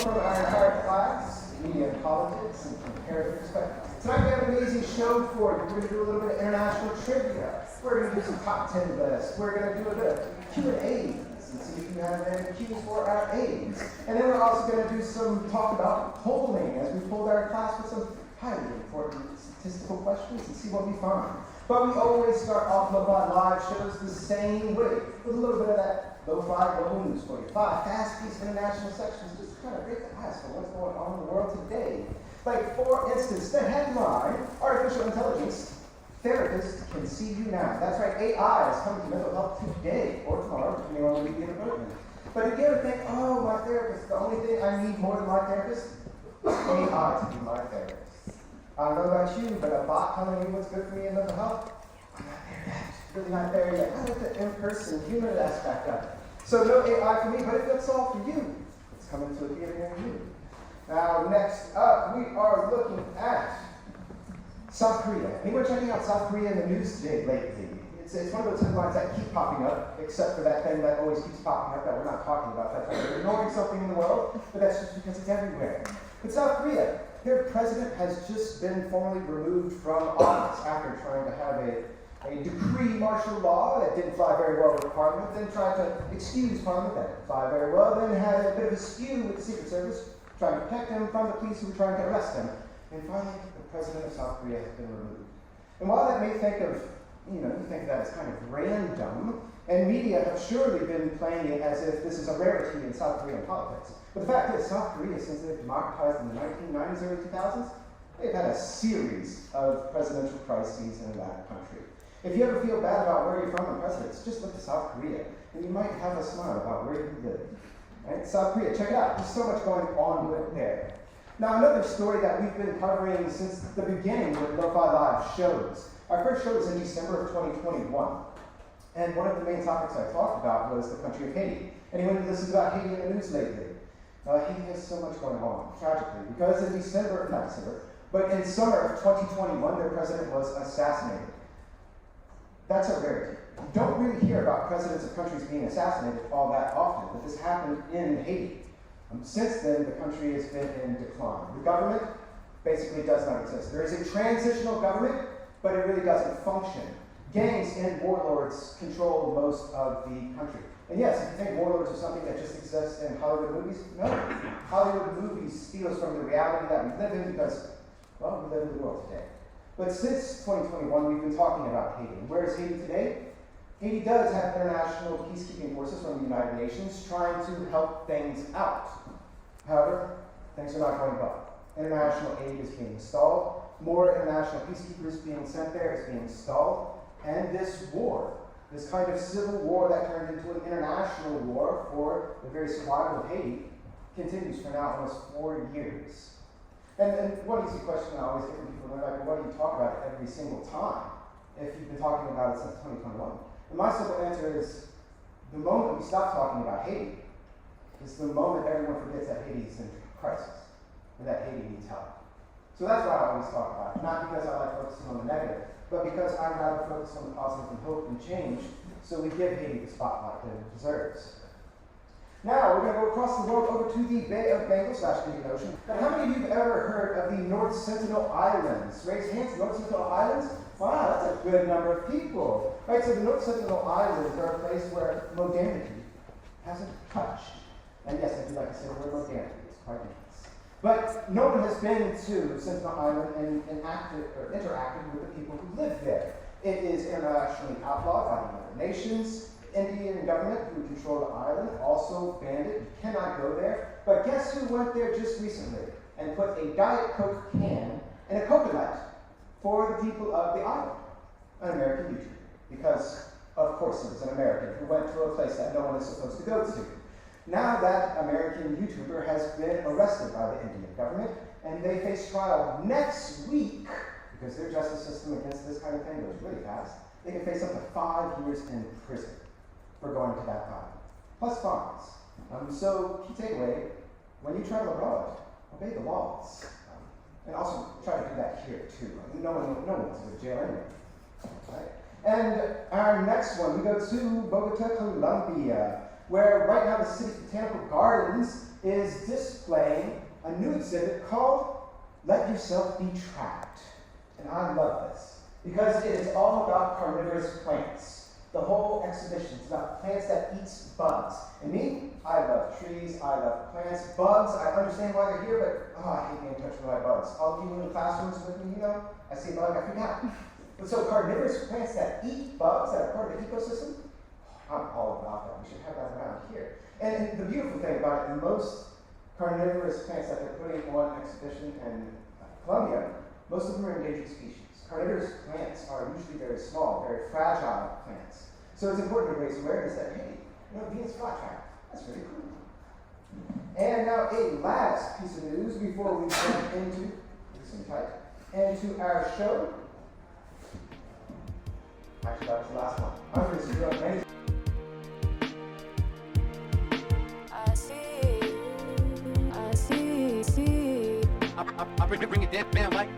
from our entire class, Media and Politics and Comparative Perspective. Tonight we have an amazing show for you. We're going to do a little bit of international trivia. We're going to do some top 10 lists. We're going to do a bit of Q&As and see if you have any Q's for our A's. And then we're also going to do some talk about polling as we polled our class with some highly important statistical questions and see what we find. But we always start off Lofi Live shows the same way, with a little bit of that Lofi news for you. 5 fast-paced international sections just to kind of break the ice for what's going on in the world today. Like, for instance, the headline, Artificial Intelligence, Therapists Can See You Now. That's right, AI is coming to mental health today, or tomorrow, depending on when you get appointment. But if you ever think, oh, my therapist, the only thing I need more than my therapist is AI to be my therapist. I don't know about you, but a bot telling me what's good for me in mental health, I'm not there yet. Really not there yet. I like the in-person, human aspect of it. So no AI for me, but if it's all for you, it's coming to a theater near you. Now, next up, we are looking at South Korea. Anyone checking out South Korea in the news today lately? It's one of those headlines that keep popping up, except for that thing that always keeps popping up that we're not talking about. That's why we're ignoring something in the world, but that's just because it's everywhere. But South Korea, their president has just been formally removed from office after trying to have a decree martial law that didn't fly very well with Parliament, then tried to excuse Parliament, that didn't fly very well, then had a bit of a skew with the Secret Service, trying to protect him from the police who were trying to arrest him. And finally, the president of South Korea has been removed. And while that may think of, you think that as kind of random, and media have surely been playing it as if this is a rarity in South Korean politics. But the fact is, South Korea, since they've democratized in the 1990s, early 2000s, they've had a series of presidential crises in that country. If you ever feel bad about where you're from and presidents, just look to South Korea, and you might have a smile about where you live. Right? South Korea, check it out. There's so much going on with it there. Now, another story that we've been covering since the beginning with Lofi Live shows. Our first show was in December of 2021. And one of the main topics I talked about was the country of Haiti. Anyone who listens about Haiti in the news lately? Haiti has so much going on, tragically, because in but in summer of 2021, their president was assassinated. That's a rarity. You don't really hear about presidents of countries being assassinated all that often, but this happened in Haiti. Since then, the country has been in decline. The government basically does not exist. There is a transitional government, but it really doesn't function. Gangs and warlords control most of the country. And yes, if you think warlords are something that just exists in Hollywood movies, no. Hollywood movies steals from the reality that we live in because, well, we live in the world today. But since 2021, we've been talking about Haiti. Where is Haiti today? Haiti does have international peacekeeping forces from the United Nations trying to help things out. However, things are not going well. International aid is being stalled. More international peacekeepers being sent there is being stalled. And this war, this kind of civil war that turned into an international war for the very survival of Haiti, continues for now almost 4 years. And one easy question I always get from people, they're like, well, what do you talk about it every single time if you've been talking about it since 2021? And my simple answer is, the moment we stop talking about Haiti is the moment everyone forgets that Haiti is in crisis and that Haiti needs help. So that's why I always talk about it, not because I like focusing on the negative, but because I'd rather focus on the positive and hope and change, so we give Haiti the spotlight that it deserves. Now, we're going to go across the world over to the Bay of Bengal / Indian Ocean. Now, how many of you have ever heard of the North Sentinel Islands? Raise hands, North Sentinel Islands? Wow, that's a good number of people. Right, so the North Sentinel Islands are a place where modernity hasn't touched. And yes, I do like to say the word modernity, it's quite nice. But no one has been to Sentinel Island and interacted with the people who live there. It is internationally outlawed by the United Nations. Indian government, who control the island, also banned it. You cannot go there. But guess who went there just recently and put a Diet Coke can in a coconut for the people of the island? An American YouTuber. Because, of course, it was an American who went to a place that no one is supposed to go to. Now that American YouTuber has been arrested by the Indian government, and they face trial next week, because their justice system against this kind of thing goes really fast. They can face up to 5 years in prison for going to that island, plus fines. So, key takeaway, when you travel abroad, obey the laws. And also try to do that here too. No one wants to go to jail anyway. Right? And our next one, we go to Bogota, Colombia, where right now the city's botanical gardens is displaying a new exhibit called Let Yourself Be Trapped. And I love this because it is all about carnivorous plants. The whole exhibition is about plants that eat bugs. And me, I love trees, I love plants. Bugs, I understand why they're here, but I hate being touched by bugs. All of you in the classrooms with me, I see a bug, I freak out. But so carnivorous plants that eat bugs, that are part of the ecosystem, I'm all about that. We should have that around here. And the beautiful thing about it, most carnivorous plants that they're putting on exhibition in Colombia, most of them are endangered species. Carnivorous plants are usually very small, very fragile plants. So it's important to raise awareness that, hey, Venus flytrap, that's really cool. And now a last piece of news before we jump into our show. Actually, that was the last one. I'm going to see you on many. I bring it down like